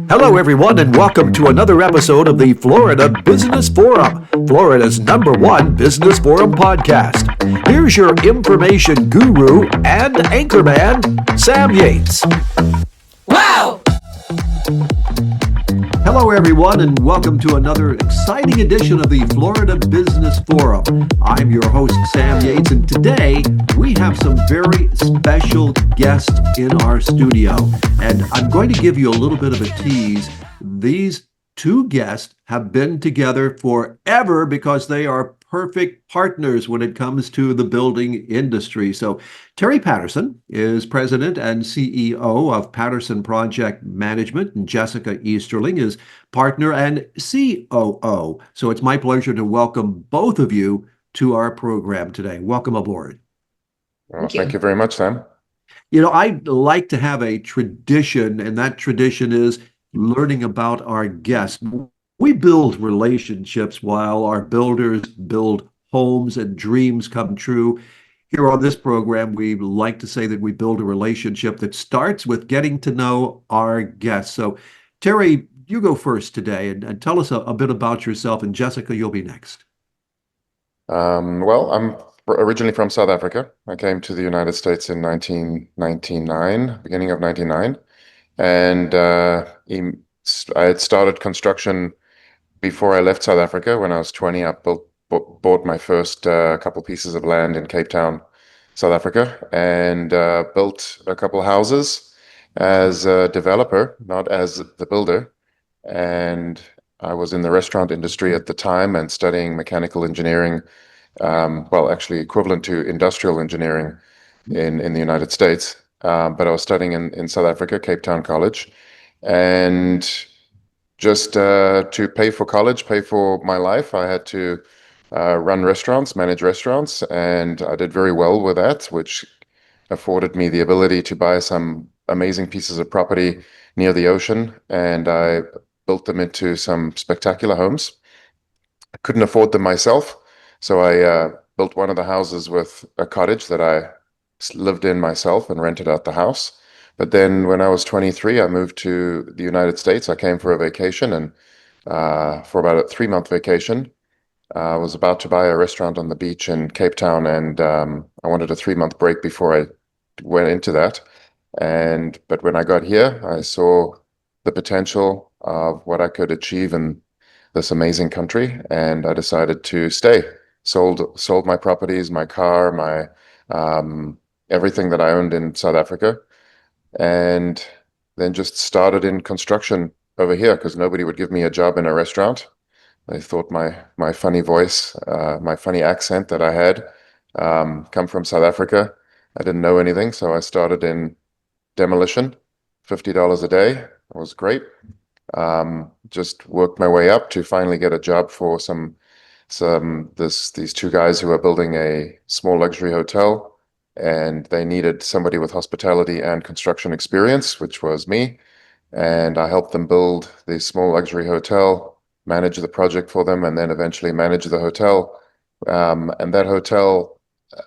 Hello, everyone, and welcome to another episode of the Florida Business Forum, Florida's #1 business forum podcast. Here's your information guru and anchorman, Sam Yates. Wow! Hello, everyone, and welcome to another exciting edition of the Florida Business Forum. I'm your host, Sam Yates, and today we have some very special guests in our studio. And I'm going to give you a little bit of a tease. These two guests have been together forever because they are perfect partners when it comes to the building industry. So Terry Paterson is president and CEO of Paterson Project Management, and Jessica Easterling is partner and COO. So it's my pleasure to welcome both of you to our program today. Welcome aboard. Well, thank you very much, Sam. You know, I like to have a tradition, and that tradition is learning about our guests. We build relationships while our builders build homes and dreams come true. Here on this program, we like to say that we build a relationship that starts with getting to know our guests. So, Terry, you go first today and tell us a bit about yourself, and Jessica, you'll be next. Well, I'm originally from South Africa. I came to the United States in 1999, beginning of 99, and I had started construction before I left South Africa. When I was 20, I bought my first couple pieces of land in Cape Town, South Africa, and built a couple houses as a developer, not as the builder. And I was in the restaurant industry at the time and studying mechanical engineering, well, actually equivalent to industrial engineering in the United States. But I was studying in South Africa, Cape Town College, and just to pay for college, pay for my life, I had to run restaurants, manage restaurants, and I did very well with that, which afforded me the ability to buy some amazing pieces of property near the ocean, and I built them into some spectacular homes. I couldn't afford them myself, so I built one of the houses with a cottage that I lived in myself and rented out the house. But then when I was 23, I moved to the United States. I came for a vacation, and for about a 3-month vacation, I was about to buy a restaurant on the beach in Cape Town, and I wanted a 3-month break before I went into that. But when I got here, I saw the potential of what I could achieve in this amazing country, and I decided to stay. Sold my properties, my car, my everything that I owned in South Africa, and then just started in construction over here because nobody would give me a job in a restaurant. They thought my funny voice, my funny accent that I had, come from South Africa. I didn't know anything, so I started in demolition, $50 a day. It was great. Just worked my way up to finally get a job for these two guys who were building a small luxury hotel, and they needed somebody with hospitality and construction experience, which was me. And I helped them build the small luxury hotel, manage the project for them, and then eventually manage the hotel. And that hotel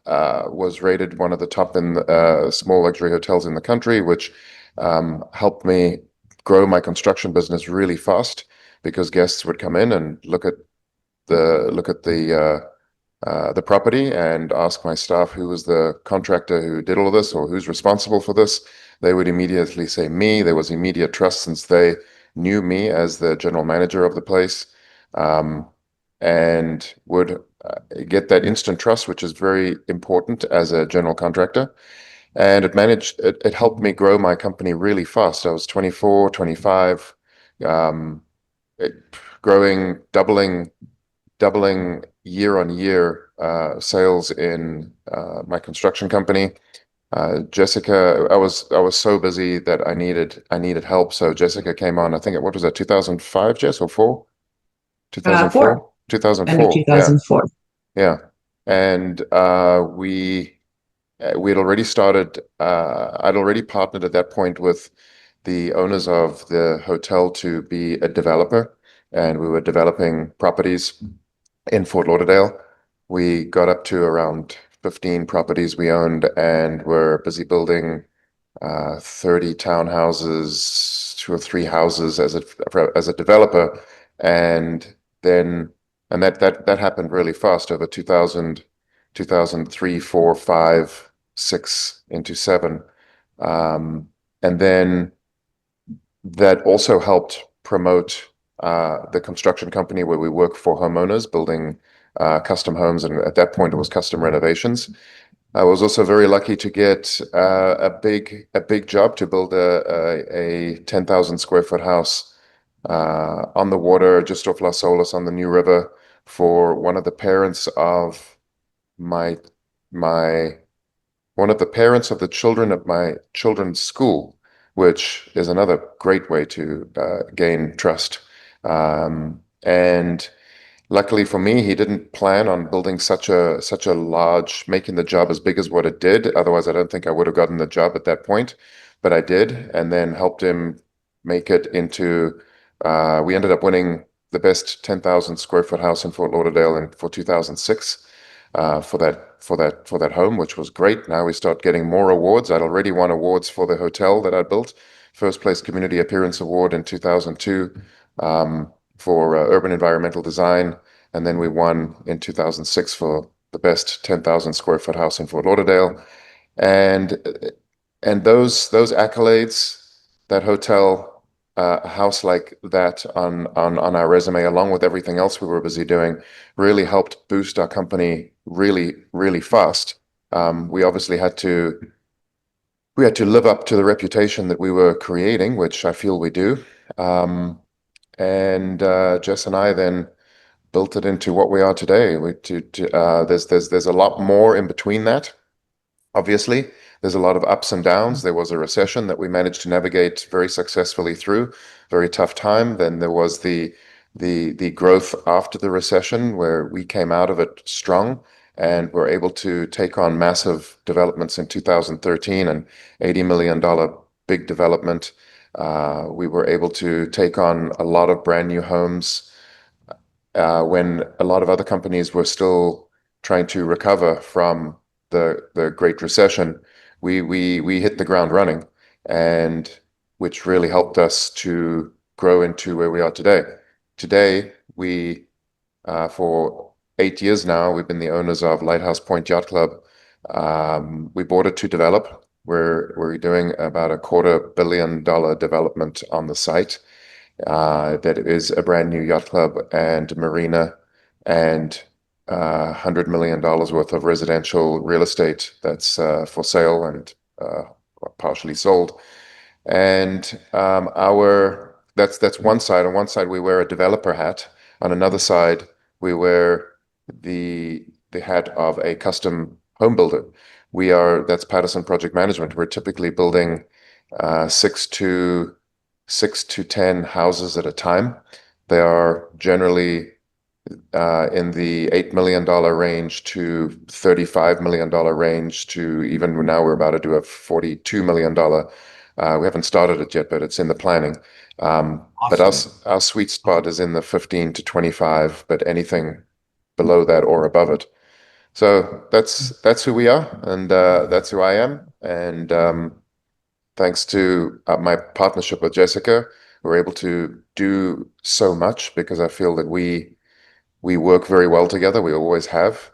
was rated one of the top in small luxury hotels in the country, which helped me grow my construction business really fast because guests would come in and look at the property and ask my staff who was the contractor who did all of this or who's responsible for this. They would immediately say me. There was immediate trust since they knew me as the general manager of the place, and would get that instant trust, which is very important as a general contractor. And it helped me grow my company really fast. I was 24, 25, growing, doubling year on year sales in my construction company. Jessica, I was so busy that I needed help. So Jessica came on. I think what was that, 2005, Jess, or 4? 2004. 2004. 2004. Yeah. And we had already started. I'd already partnered at that point with the owners of the hotel to be a developer, and we were developing properties in Fort Lauderdale. We got up to around 15 properties we owned, and we're busy building 30 townhouses, two or three houses as a developer, and then that happened really fast over 2000, 2003, 4, 5, 6 into 7, and then that also helped promote the construction company where we work for homeowners building custom homes, and at that point it was custom renovations. I was also very lucky to get a big job to build a 10,000 square foot house on the water just off Las Olas on the New River for one of the parents of my my one of the parents of the children at my children's school, which is another great way to gain trust. And luckily for me, he didn't plan on building such a large, making the job as big as what it did. Otherwise, I don't think I would have gotten the job at that point. But I did, and then helped him make it into. We ended up winning the best 10,000 square foot house in Fort Lauderdale for 2006 for that home, which was great. Now we start getting more awards. I'd already won awards for the hotel that I built. First place Community Appearance Award in 2002 for urban environmental design, and then we won in 2006 for the best 10,000 square foot house in Fort Lauderdale, and those accolades, that hotel. A house like that on our resume, along with everything else we were busy doing, really helped boost our company really fast. We obviously had to live up to the reputation that we were creating, which I feel we do. And Jess and I then built it into what we are today. There's a lot more in between that. Obviously, there's a lot of ups and downs. There was a recession that we managed to navigate very successfully through, very tough time. Then there was the growth after the recession, where we came out of it strong and were able to take on massive developments in 2013, and $80 million big development. We were able to take on a lot of brand new homes when a lot of other companies were still trying to recover from the Great Recession. We hit the ground running, and which really helped us to grow into where we are today. Today, for 8 years now, we've been the owners of Lighthouse Point Yacht Club. We bought it to develop. We're doing about a $250 million development on the site. That is a brand new yacht club and marina, and $100 million worth of residential real estate that's for sale and partially sold. And that's one side. On one side, we wear a developer hat. On another side, we wear the hat of a custom home builder. That's Paterson Project Management. We're typically building 6 to 10 houses at a time. They are generally in the $8 million range to $35 million range, to even now we're about to do a $42 million. We haven't started it yet, but it's in the planning. But our sweet spot is in the 15 to 25, but anything below that or above it. So that's who we are, and that's who I am. And thanks to my partnership with Jessica, we're able to do so much because I feel that we work very well together. We always have.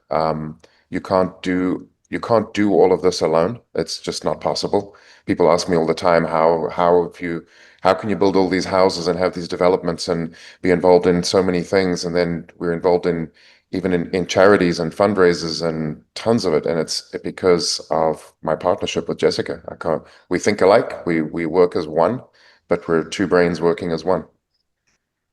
You can't do all of this alone. It's just not possible. People ask me all the time, how can you build all these houses and have these developments and be involved in so many things? And then we're involved in even in charities and fundraisers and tons of it. And it's because of my partnership with Jessica. We think alike. We work as one, but we're two brains working as one.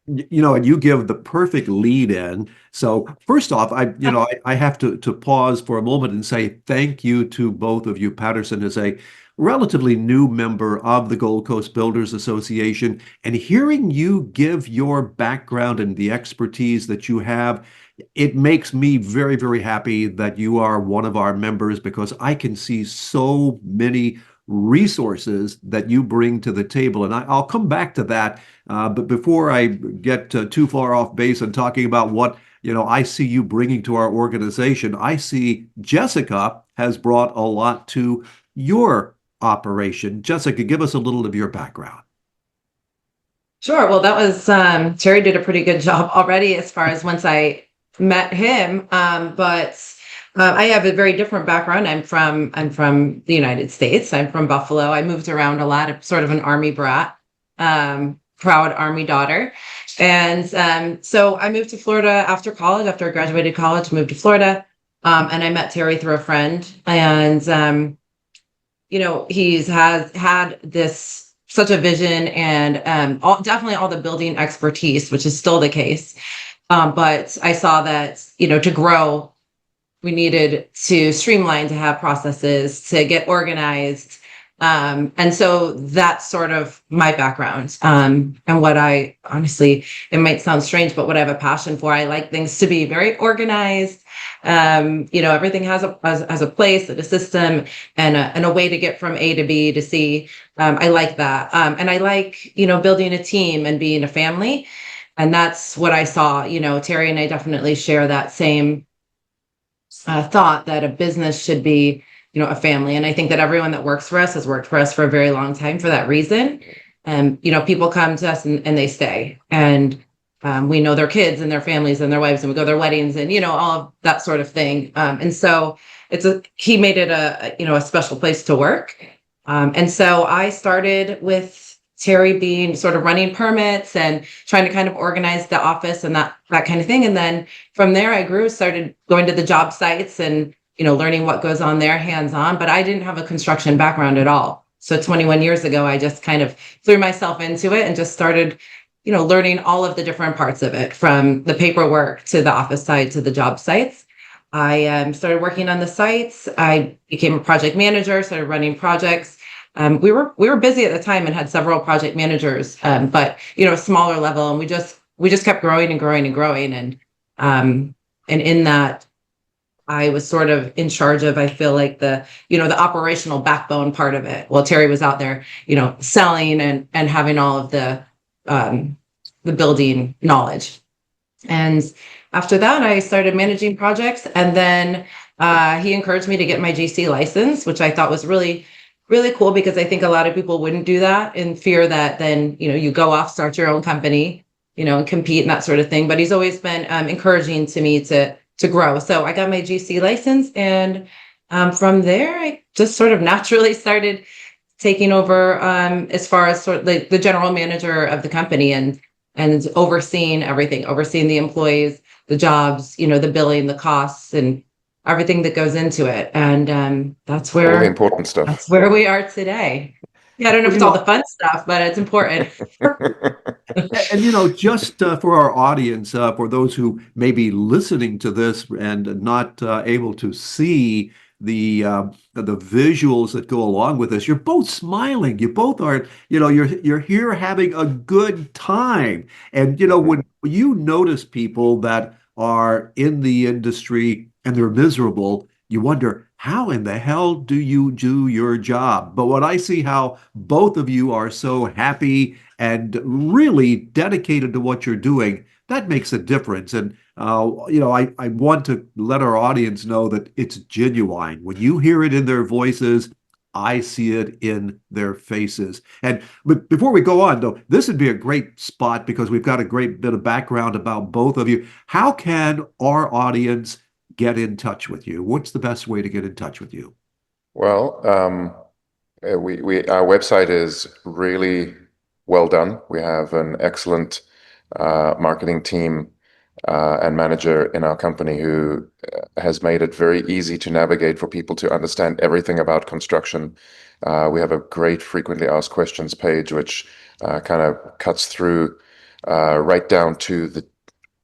And you give the perfect lead in. So first off, I have to pause for a moment and say thank you to both of you. Paterson is a relatively new member of the Gold Coast Builders Association, and hearing you give your background and the expertise that you have, it makes me very, very happy that you are one of our members, because I can see so many resources that you bring to the table. And I'll come back to that. But before I get too far off base and talking about what I see you bringing to our organization, I see Jessica has brought a lot to your operation. Jessica, give us a little of your background. Sure. Well, that was Terry did a pretty good job already as far as once I met him. But I have a very different background. I'm from the United States. I'm from Buffalo. I moved around a lot. I'm sort of an Army brat, proud Army daughter. And so I moved to Florida after college. After I graduated college, moved to Florida, and I met Terry through a friend. And he's has had this such a vision and definitely all the building expertise, which is still the case. But I saw that, to grow, we needed to streamline, to have processes, to get organized. And so that's sort of my background. And what I honestly, it might sound strange, but what I have a passion for, I like things to be very organized. Everything has a place and a system and a way to get from A to B to C. I like that. And I like, building a team and being a family. And that's what I saw. Terry and I definitely share that same thought that a business should be, a family. And I think that everyone that works for us has worked for us for a very long time for that reason. And, people come to us and they stay. And we know their kids and their families and their wives, and we go to their weddings and, all of that sort of thing. And so he made it a special place to work. And so I started with Terry being sort of running permits and trying to kind of organize the office and that kind of thing. And then from there, I started going to the job sites and, learning what goes on there hands on. But I didn't have a construction background at all. So 21 years ago, I just kind of threw myself into it and just started, learning all of the different parts of it, from the paperwork to the office side to the job sites. I started working on the sites. I became a project manager, started running projects. We were busy at the time and had several project managers, but a smaller level, and we just kept growing and growing and growing. And in that, I was sort of in charge of, I feel like the operational backbone part of it. While Terry was out there, selling and having all of the building knowledge. And after that, I started managing projects, and then he encouraged me to get my GC license, which I thought was really, really cool, because I think a lot of people wouldn't do that in fear that then, you go off, start your own company, and compete and that sort of thing. But he's always been encouraging to me to grow. So I got my GC license, and from there, I just sort of naturally started taking over as far as sort of the general manager of the company and overseeing everything, overseeing the employees, the jobs, the billing, the costs, and everything that goes into it. And that's All the where important stuff. that's where we are today. Yeah, I don't know if it's all the fun stuff, but it's important. And just for our audience, for those who may be listening to this and not able to see the visuals that go along with this, you're both smiling. You both are, you're here having a good time. And when you notice people that are in the industry and they're miserable, you wonder, how in the hell do you do your job? But when I see how both of you are so happy and really dedicated to what you're doing, that makes a difference. And I want to let our audience know that it's genuine. When you hear it in their voices, I see it in their faces. But before we go on, though, this would be a great spot because we've got a great bit of background about both of you. How can our audience get in touch with you? What's the best way to get in touch with you? Well, our website is really well done. We have an excellent marketing team and manager in our company who has made it very easy to navigate for people to understand everything about construction. We have a great frequently asked questions page, which kind of cuts through right down to the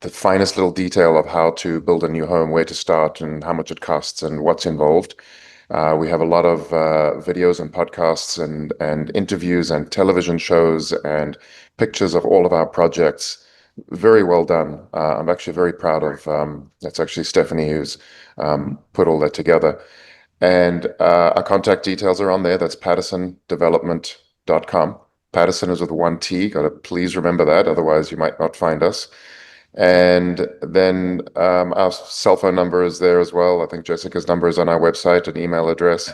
finest little detail of how to build a new home, where to start, and how much it costs, and what's involved. We have a lot of videos and podcasts and interviews and television shows and pictures of all of our projects. Very well done. I'm actually very proud of, that's actually Stephanie who's put all that together. And our contact details are on there. That's patersondevelopment.com. Paterson is with one T. Got to please remember that. Otherwise, you might not find us. And then our cell phone number is there as well. I think Jessica's number is on our website, an email address.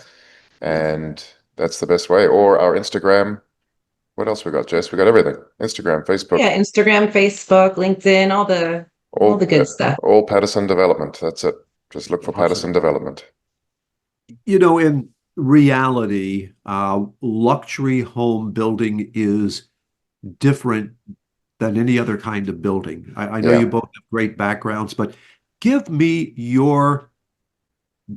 And That's the best way. Or our Instagram. What else we got, Jess? We got everything. Instagram, Facebook, Yeah, Instagram, Facebook, LinkedIn, all the good stuff. all Paterson Development. That's it. Just look for Paterson Awesome. Development. In reality, luxury home building is different than any other kind of building. I know Yeah. you both have great backgrounds, but give me your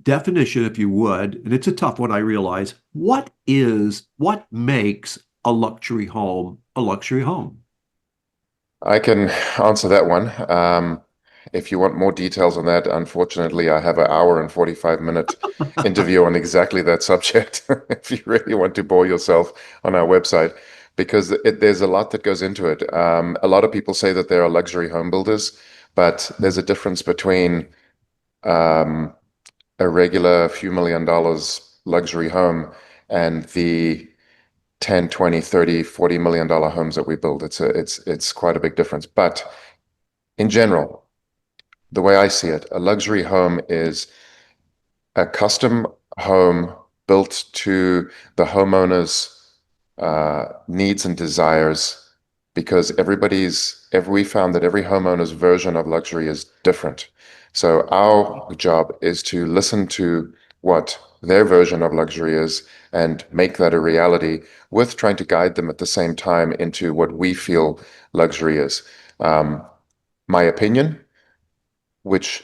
definition, if you would, and it's a tough one, I realize. What makes a luxury home a luxury home? I can answer that one. If you want more details on that, unfortunately, I have an hour and 45-minute interview on exactly that subject. If you really want to bore yourself on our website, because there's a lot that goes into it. A lot of people say that they are luxury home builders, but there's a difference between um, a regular few $1 million luxury home and the 10, 20, 30, $40 million homes that we build. It's quite a big difference. But in general, the way I see it, a luxury home is a custom home built to the homeowner's needs and desires, because we found that every homeowner's version of luxury is different. So our job is to listen to what their version of luxury is and make that a reality, with trying to guide them at the same time into what we feel luxury is. My opinion, which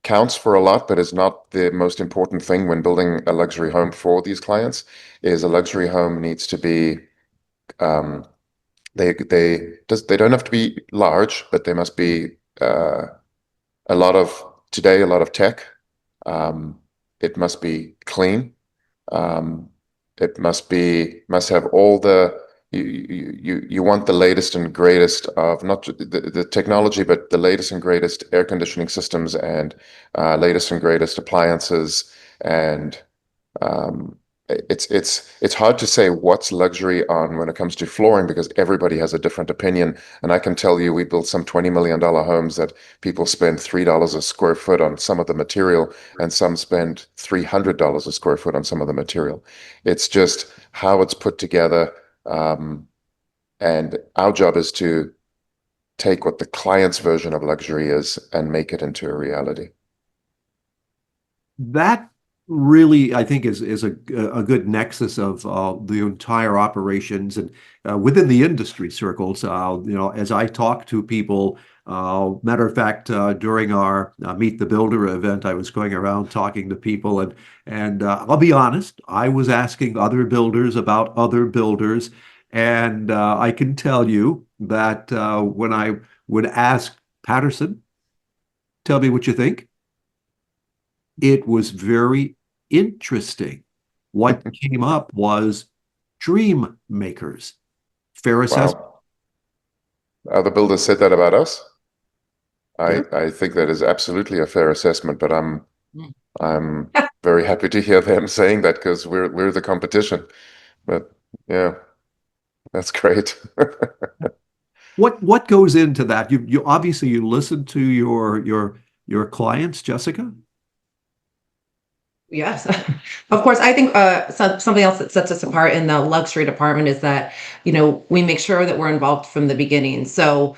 counts for a lot, but is not the most important thing when building a luxury home for these clients, is a luxury home needs to be um, they don't have to be large, but they must be a lot of tech. It must be clean. It must have all you want the latest and greatest of not the technology, but the latest and greatest air conditioning systems and latest and greatest appliances. And um, it's hard to say what's luxury on when it comes to flooring, because everybody has a different opinion. And I can tell you, we built some $20 million homes that people spend $3 a square foot on some of the material, and some spend $300 a square foot on some of the material. It's just how it's put together. And our job is to take what the client's version of luxury is and make it into a reality. That really, I think, is a good nexus of the entire operations and within the industry circles. As I talk to people, matter of fact, during our Meet the Builder event, I was going around talking to people, and I'll be honest, I was asking other builders about other builders, and I can tell you that when I would ask Paterson, tell me what you think, it was very interesting. What came up was dream makers. Fair assessment. Wow. Other builders said that about us. Fair. I think that is absolutely a fair assessment, but I'm Mm. I'm very happy to hear them saying that, because we're the competition. But yeah, that's great. What goes into that? You obviously you listen to your clients, Jessica. Yes, of course. I think something else that sets us apart in the luxury department is that, we make sure that we're involved from the beginning. So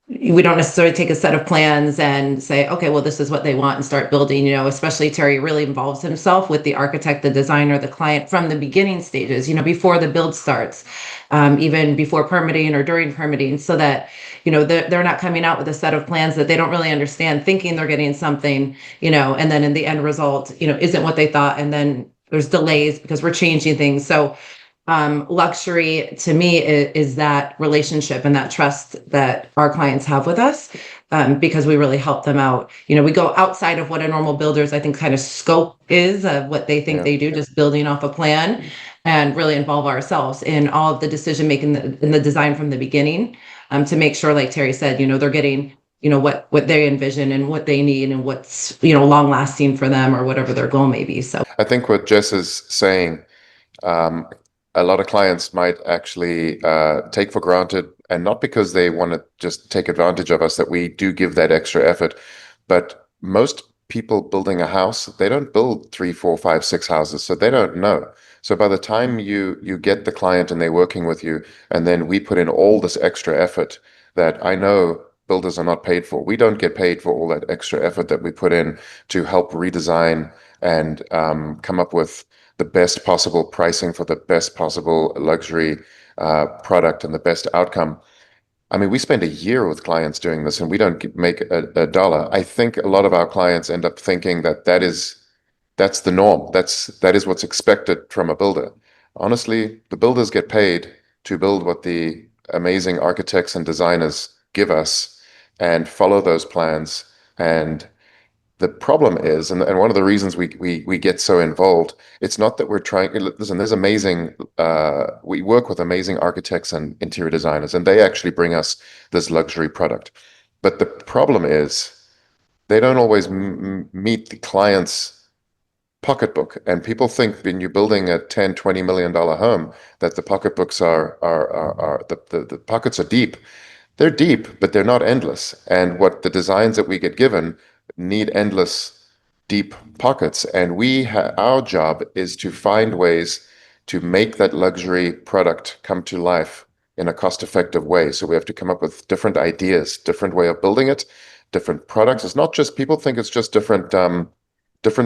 we don't necessarily take a set of plans and say, okay, well, this is what they want, and start building. Especially Terry really involves himself with the architect, the designer, the client from the beginning stages, before the build starts, even before permitting or during permitting, so that, they're not coming out with a set of plans that they don't really understand, thinking they're getting something, and then in the end result, isn't what they thought. And then there's delays because we're changing things. So luxury to me is that relationship and that trust that our clients have with us, because we really help them out. We go outside of what a normal builder's, I think, kind of scope is of what they think Yeah. they do, just building off a plan, and really involve ourselves in all of the decision making in the design from the beginning, to make sure, like Terry said, they're getting what they envision and what they need and what's long lasting for them, or whatever their goal may be. So I think what Jess is saying, um, a lot of clients might actually take for granted, and not because they want to just take advantage of us, that we do give that extra effort. But most people building a house, they don't build 3, 4, 5, 6 houses, so they don't know. So by the time you get the client and they're working with you, and then we put in all this extra effort that I know builders are not paid for. We don't get paid for all that extra effort that we put in to help redesign and come up with the best possible pricing for the best possible luxury product and the best outcome. I mean, we spend a year with clients doing this and we don't make a dollar. I think a lot of our clients end up thinking that that's the norm. That is what's expected from a builder. Honestly, the builders get paid to build what the amazing architects and designers give us and follow those plans. And the problem is, and one of the reasons we get so involved, it's not that we're trying. Listen, there's amazing. We work with amazing architects and interior designers, and they actually bring us this luxury product. But the problem is, they don't always meet the client's pocketbook. And people think when you're building a 10, $20 million home, that the pocketbooks are the pockets are deep. They're deep, but they're not endless. And what the designs that we get given need endless, deep pockets. And our job is to find ways to make that luxury product come to life in a cost-effective way. So we have to come up with different ideas, different way of building it, different products. It's not just, people think it's just different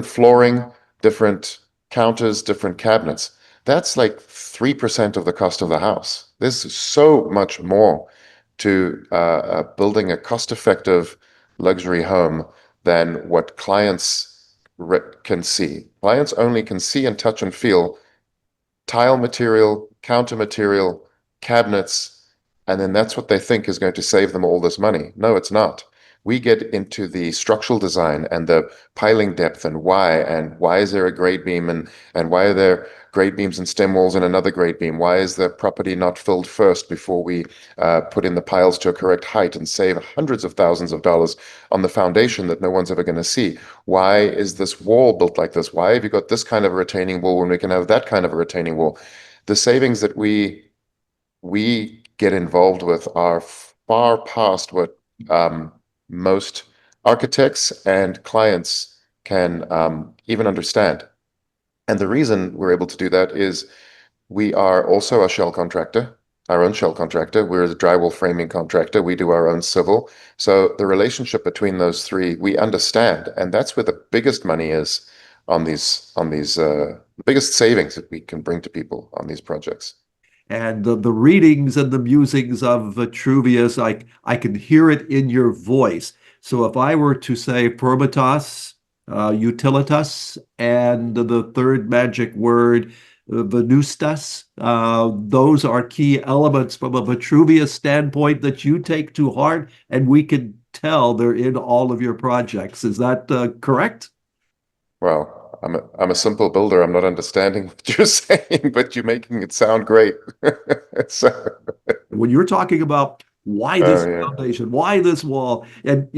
flooring, different counters, different cabinets. That's like 3% of the cost of the house. There's so much more to building a cost-effective luxury home than what clients can see. Clients only can see and touch and feel tile material, counter material, cabinets, and then that's what they think is going to save them all this money. No, it's not. We get into the structural design and the piling depth and why is there a grade beam and why are there grade beams and stem walls and another grade beam? Why is the property not filled first before we put in the piles to a correct height and save hundreds of thousands of dollars on the foundation that no one's ever going to see? Why is this wall built like this? Why have you got this kind of a retaining wall when we can have that kind of a retaining wall? The savings that we get involved with are far past what most architects and clients can even understand. And the reason we're able to do that is we are also a shell contractor, our own shell contractor. We're a drywall framing contractor. We do our own civil. So the relationship between those three, we understand. And that's where the biggest money is on the biggest savings that we can bring to people on these projects. And the readings and the musings of Vitruvius, I can hear it in your voice. So if I were to say Probitas, Utilitas, and the third magic word, Venustas, those are key elements from a Vitruvius standpoint that you take to heart, and we can tell they're in all of your projects. Is that correct? Well, I'm a simple builder. I'm not understanding what you're saying, but you're making it sound great. So, When you're talking about why this foundation, why this wall, and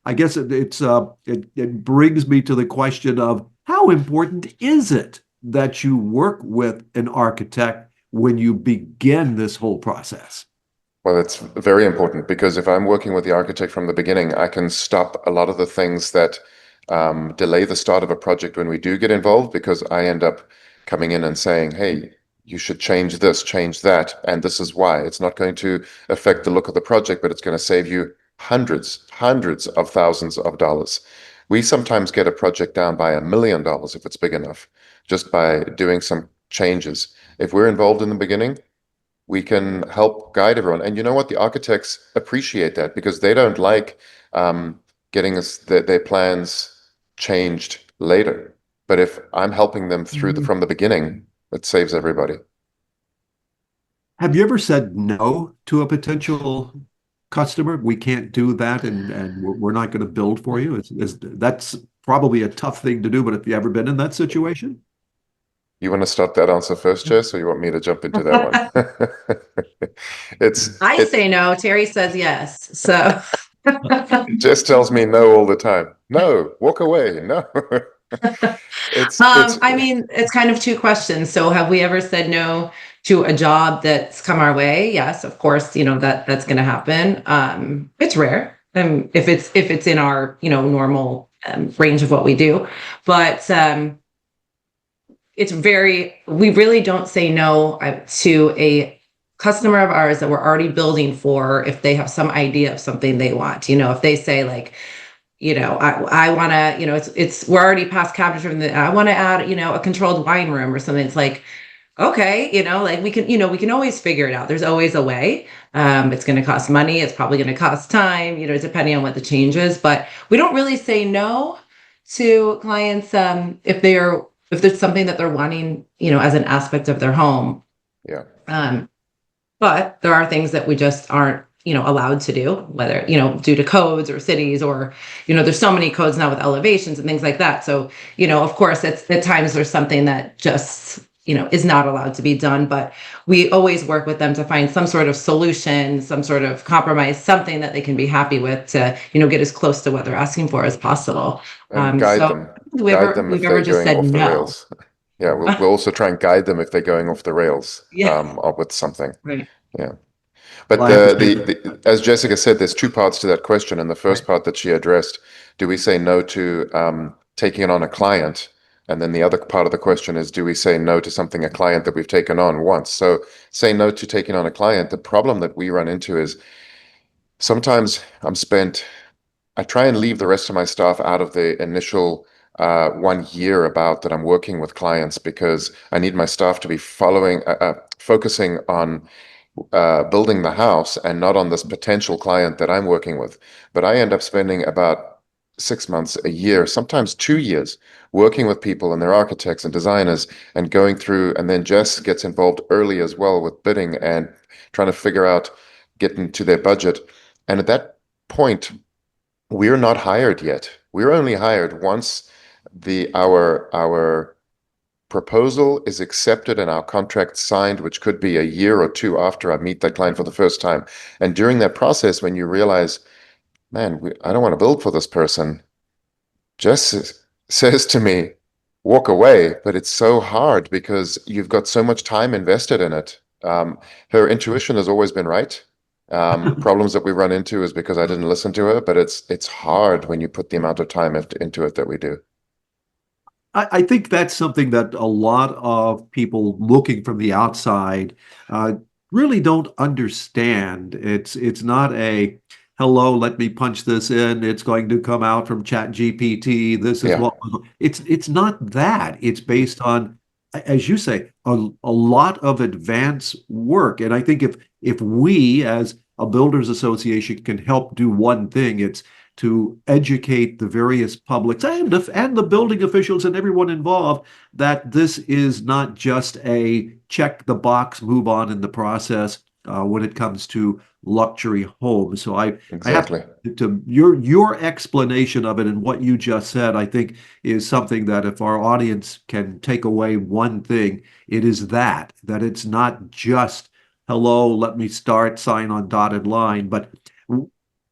I guess it brings me to the question of how important is it that you work with an architect when you begin this whole process? Well, it's very important because if I'm working with the architect from the beginning, I can stop a lot of the things that delay the start of a project when we do get involved, because I end up coming in and saying, hey, you should change this, change that, and this is why. It's not going to affect the look of the project, but it's going to save you hundreds of thousands of dollars. We sometimes get a project down by $1 million if it's big enough, just by doing some changes. If we're involved in the beginning, we can help guide everyone. And you know what? The architects appreciate that because they don't like getting their plans changed later. But if I'm helping them through from the beginning, it saves everybody. Have you ever said no to a potential customer? We can't do that, and we're not going to build for you. That's probably a tough thing to do, but have you ever been in that situation? You want to start that answer first, Jess, or you want me to jump into that one? I say no. Terry says yes. So Jess tells me no all the time. No, walk away. No. I mean, it's kind of two questions. So have we ever said no to a job that's come our way? Yes, of course, that's going to happen. It's rare. If it's in our, normal range of what we do. But we really don't say no to a customer of ours that we're already building for if they have some idea of something they want. If they say like, I want to, we're already past cabinetry and I want to add, a controlled wine room or something. It's like, okay, like we can always figure it out. There's always a way. It's going to cost money. It's probably going to cost time, depending on what the change is, but we don't really say no to clients, if there's something that they're wanting, as an aspect of their home. Yeah. But there are things that we just aren't, allowed to do, whether, due to codes or cities or, there's so many codes now with elevations and things like that. So, of course, it's at times there's something that just, is not allowed to be done, but we always work with them to find some sort of solution, some sort of compromise, something that they can be happy with to, get as close to what they're asking for as possible. And guide them. Guide them if We've ever they're just going said off the no. rails. Yeah, we'll also try and guide them if they're going off the rails Yeah. or with something. Right. Yeah. But Well, I have to say as Jessica said, there's two parts to that question. And the first part that she addressed, do we say no to taking on a client? And then the other part of the question is, do we say no to something, a client that we've taken on once? So say no to taking on a client. The problem that we run into is sometimes I try and leave the rest of my staff out of the initial 1 year about that I'm working with clients because I need my staff to be focusing on building the house and not on this potential client that I'm working with. But I end up spending about 6 months, a year, sometimes 2 years working with people and their architects and designers and going through. And then Jess gets involved early as well with bidding and trying to figure out, getting to their budget. And at that point, we're not hired yet. We're only hired once our proposal is accepted and our contract signed, which could be a year or two after I meet that client for the first time. And during that process, when you realize, man, I don't want to build for this person, Jess says to me, walk away. But it's so hard because you've got so much time invested in it. Her intuition has always been right. The problems that we run into is because I didn't listen to her, but it's hard when you put the amount of time into it that we do. I think that's something that a lot of people looking from the outside really don't understand. It's not a hello, let me punch this in. It's going to come out from Chat GPT. This is Yeah. what it's not that. It's based on, as you say, a lot of advanced work. And I think if we as a builders association can help do one thing, it's to educate the various publics and the building officials and everyone involved that this is not just a check the box, move on in the process when it comes to luxury homes. So I have Exactly. to your explanation of it and what you just said, I think is something that if our audience can take away one thing, it is that it's not just hello, let me start, sign on dotted line, but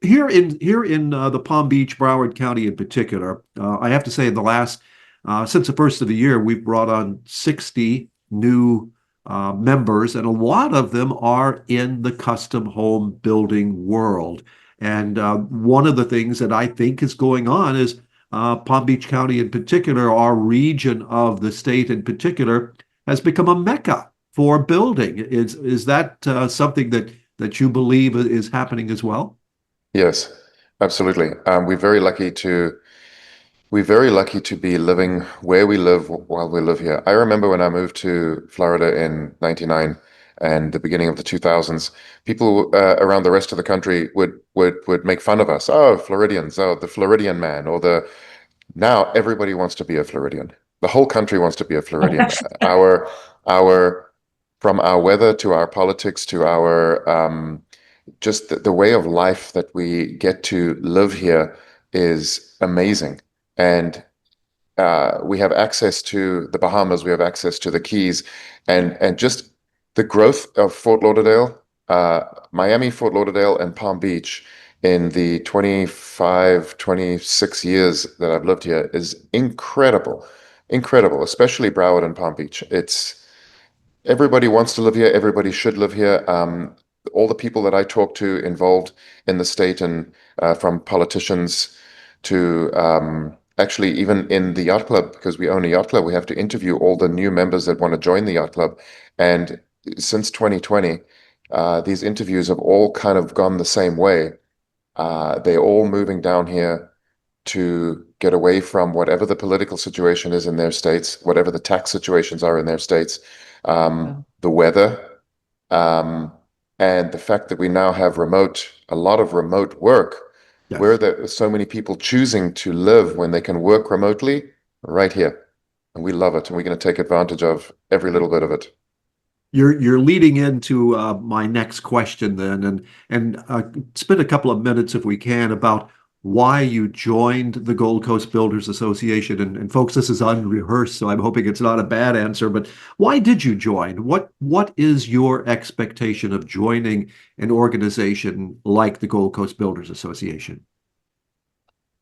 here in the Palm Beach, Broward County in particular, I have to say in the last since the first of the year, we've brought on 60 new members, and a lot of them are in the custom home building world. And one of the things that I think is going on is Palm Beach County in particular, our region of the state in particular, has become a mecca for building. Is that something that you believe is happening as well? Yes, absolutely. We're very lucky to be living where we live while we live here. I remember when I moved to Florida in '99 and the beginning of the 2000s, people around the rest of the country would make fun of us. Oh, Floridians, oh, the Floridian man, now everybody wants to be a Floridian. The whole country wants to be a Floridian. Our From our weather to our politics to our just the way of life that we get to live here is amazing. And we have access to the Bahamas, we have access to the Keys, and just the growth of Fort Lauderdale, Miami, Fort Lauderdale, and Palm Beach in the 25, 26 years that I've lived here is incredible, incredible, especially Broward and Palm Beach. Everybody wants to live here. Everybody should live here. All the people that I talk to involved in the state and from politicians to actually, even in the yacht club, because we own a yacht club, we have to interview all the new members that want to join the yacht club. And since 2020, these interviews have all kind of gone the same way. They're all moving down here to get away from whatever the political situation is in their states, whatever the tax situations are in their states, the weather, um, and the fact that we now have a lot of remote work, where Yes. there are so many people choosing to live when they can work remotely right here. And we love it, and we're going to take advantage of every little bit of it. You're leading into my next question then, and spend a couple of minutes if we can about why you joined the Gold Coast Builders Association. And folks, this is unrehearsed, so I'm hoping it's not a bad answer. But why did you join? What is your expectation of joining an organization like the Gold Coast Builders Association?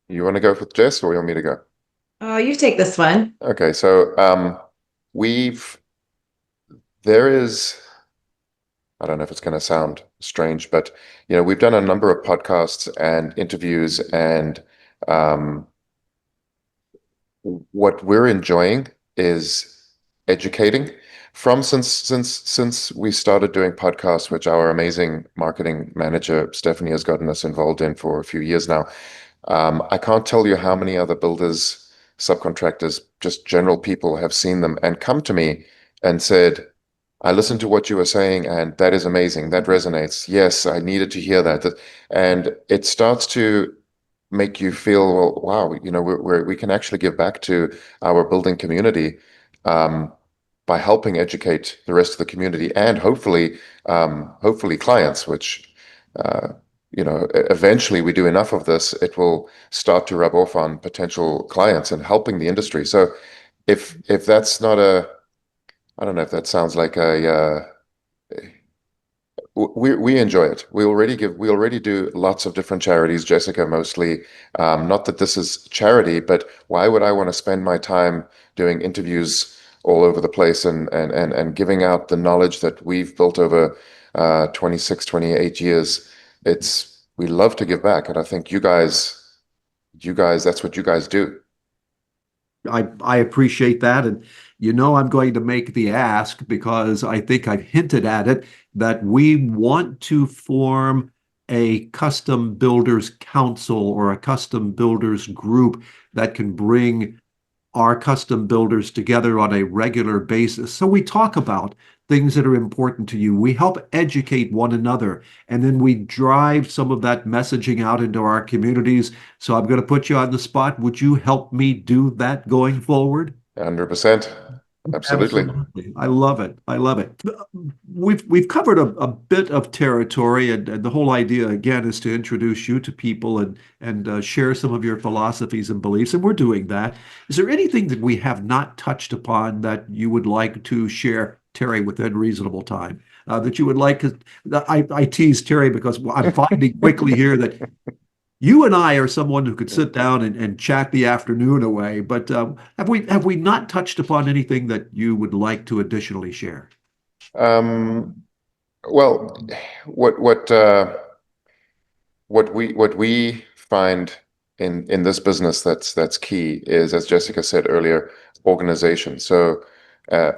You want to go with Jess, or you want me to go? You take this one. Okay, so we've there is, I don't know if it's going to sound strange, but we've done a number of podcasts and interviews, and um, what we're enjoying is educating from since we started doing podcasts, which our amazing marketing manager Stephanie has gotten us involved in for a few years now. I can't tell you how many other builders, subcontractors, just general people have seen them and come to me and said, I listened to what you were saying, and that is amazing. That resonates. Yes, I needed to hear that. And it starts to make you feel, well, wow, we can actually give back to our building community um, by helping educate the rest of the community, and hopefully clients, which eventually we do enough of this, it will start to rub off on potential clients and helping the industry. So if that's not I don't know if that sounds like we enjoy it. We already do lots of different charities, Jessica mostly. Not that this is charity, but why would I want to spend my time doing interviews all over the place and giving out the knowledge that we've built over 26, 28 years? We love to give back, and I think you guys, that's what you guys do. I appreciate that. And I'm going to make the ask because I think I've hinted at it that we want to form a custom builders council or a custom builders group that can bring our custom builders together on a regular basis. So we talk about things that are important to you. We help educate one another, and then we drive some of that messaging out into our communities. So I'm going to put you on the spot. Would you help me do that going forward? 100%. Absolutely. Absolutely. I love it. I love it. We've covered a bit of territory, and the whole idea again is to introduce you to people and share some of your philosophies and beliefs, and we're doing that. Is there anything that we have not touched upon that you would like to share, Terry, within reasonable time? That you would like? 'Cause I tease Terry because I'm finding quickly here that you and I are someone who could sit down and chat the afternoon away, but have we not touched upon anything that you would like to additionally share? Um, well, what what uh, what we find in this business that's key is, as Jessica said earlier, organization. So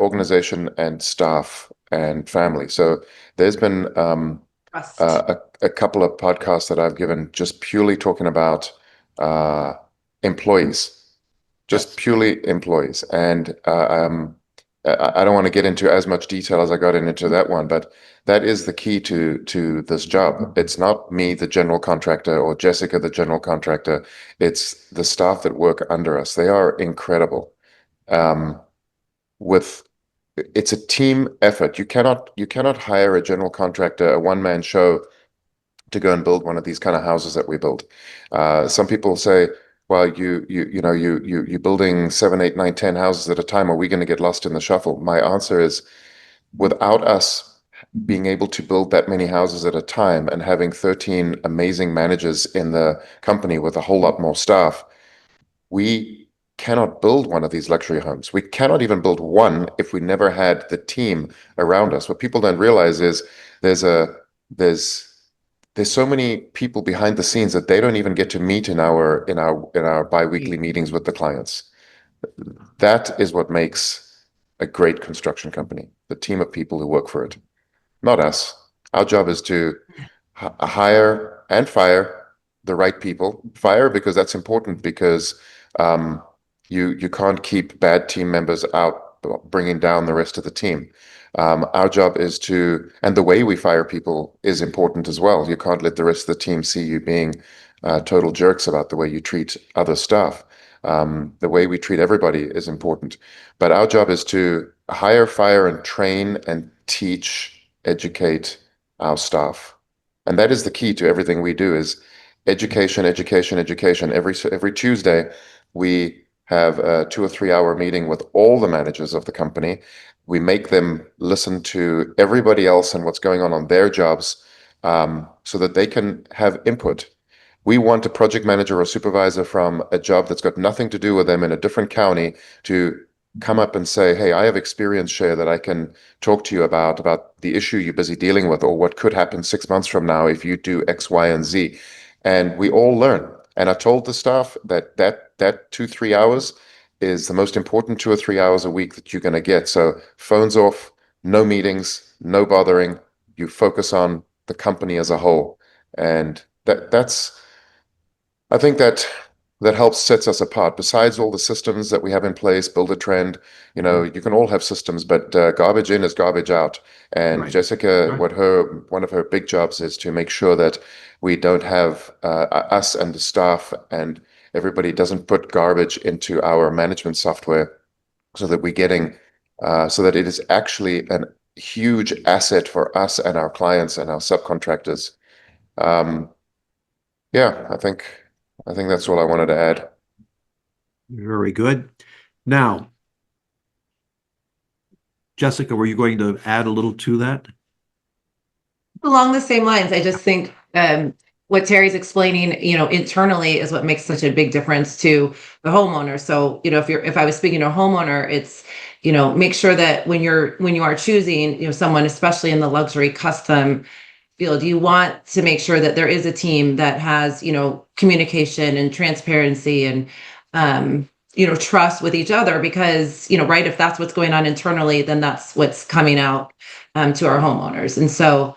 organization and staff and family. So there's been Trust. a couple of podcasts that I've given just purely talking about uh, employees, just Yes. purely employees. And I don't want to get into as much detail as I got into that one, but that is the key to this job. It's not me, the general contractor, or Jessica, the general contractor. It's the staff that work under us. They are incredible. Um, with It's a team effort. You cannot hire a general contractor, a one-man show, to go and build one of these kind of houses that we build. Some people say, well, you're building 7, 8, 9, 10 houses at a time. Are we going to get lost in the shuffle? My answer is, without us being able to build that many houses at a time and having 13 amazing managers in the company with a whole lot more staff, we cannot build one of these luxury homes. We cannot even build one if we never had the team around us. What people don't realize is there's there's so many people behind the scenes that they don't even get to meet in our bi-weekly meetings with the clients. That is what makes a great construction company, the team of people who work for it, not us. Our job is to hire and fire the right people. Fire because that's important, because you can't keep bad team members out, bringing down the rest of the team. Our job is to, and the way we fire people is important as well. You can't let the rest of the team see you being total jerks about the way you treat other staff. The way we treat everybody is important. But our job is to hire, fire, and train and teach, educate our staff. And that is the key to everything we do, is education, education, education. Every Tuesday, we have a 2 or 3 hour meeting with all the managers of the company. We make them listen to everybody else and what's going on their jobs, so that they can have input. We want a project manager or supervisor from a job that's got nothing to do with them in a different county to come up and say, hey, I have experience share that I can talk to you about the issue you're busy dealing with, or what could happen 6 months from now if you do X, Y, and Z. And we all learn. And I told the staff that 2-3 hours is the most important 2 or 3 hours a week that you're going to get. So phones off, no meetings, no bothering. You focus on the company as a whole. And I think that helps, sets us apart. Besides all the systems that we have in place, build a trend, you can all have systems, but garbage in is garbage out. And Right. Jessica, Right. one of her big jobs is to make sure that we don't have us and the staff and everybody doesn't put garbage into our management software, so that we're getting, so that it is actually a huge asset for us and our clients and our subcontractors. Yeah, I think that's all I wanted to add. Very good. Now, Jessica, were you going to add a little to that? Along the same lines, I just think what Terry's explaining, internally is what makes such a big difference to the homeowner. So, if I was speaking to a homeowner, it's, make sure that when you are choosing, someone, especially in the luxury custom field, you want to make sure that there is a team that has, communication and transparency and, trust with each other, because, right, if that's what's going on internally, then that's what's coming out to our homeowners. And so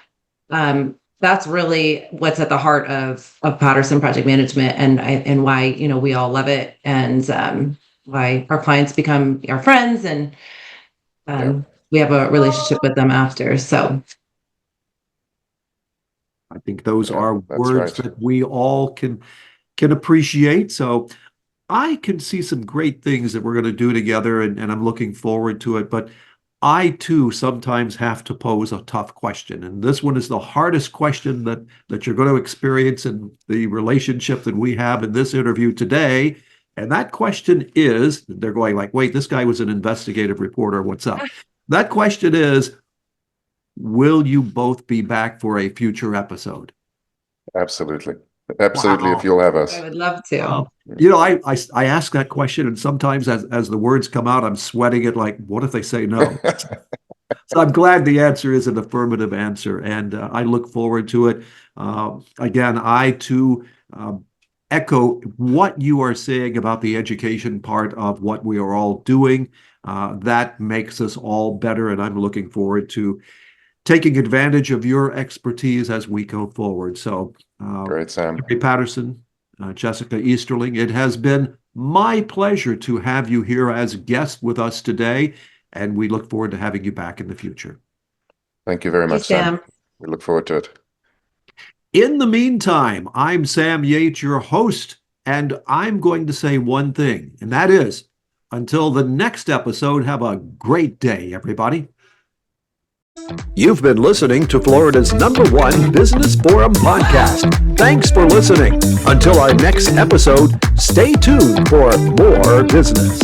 that's really what's at the heart of Paterson Project Management, and why, we all love it, and why our clients become our friends, and we have a relationship with them after. So I think those are that's words right. that we all can appreciate. So I can see some great things that we're going to do together, and I'm looking forward to it. But I too sometimes have to pose a tough question, and this one is the hardest question that you're going to experience in the relationship that we have in this interview today. And that question is, they're going like, wait, this guy was an investigative reporter. What's up? That question is, will you both be back for a future episode? Absolutely. Absolutely. Wow. If you'll have I us. would love to. I ask that question, and sometimes as the words come out, I'm sweating it like, what if they say no? So I'm glad the answer is an affirmative answer, and I look forward to it. Again, I too echo what you are saying about the education part of what we are all doing. That makes us all better, and I'm looking forward to taking advantage of your expertise as we go forward. So, Great, Sam. Terry Paterson, Jessica Easterling, it has been my pleasure to have you here as guest with us today, and we look forward to having you back in the future. Thank you very much, Sam. We look forward to it. In the meantime, I'm Sam Yates, your host, and I'm going to say one thing, and that is, until the next episode, have a great day, everybody. You've been listening to Florida's #1 Business Forum podcast. Thanks for listening. Until our next episode, stay tuned for more business.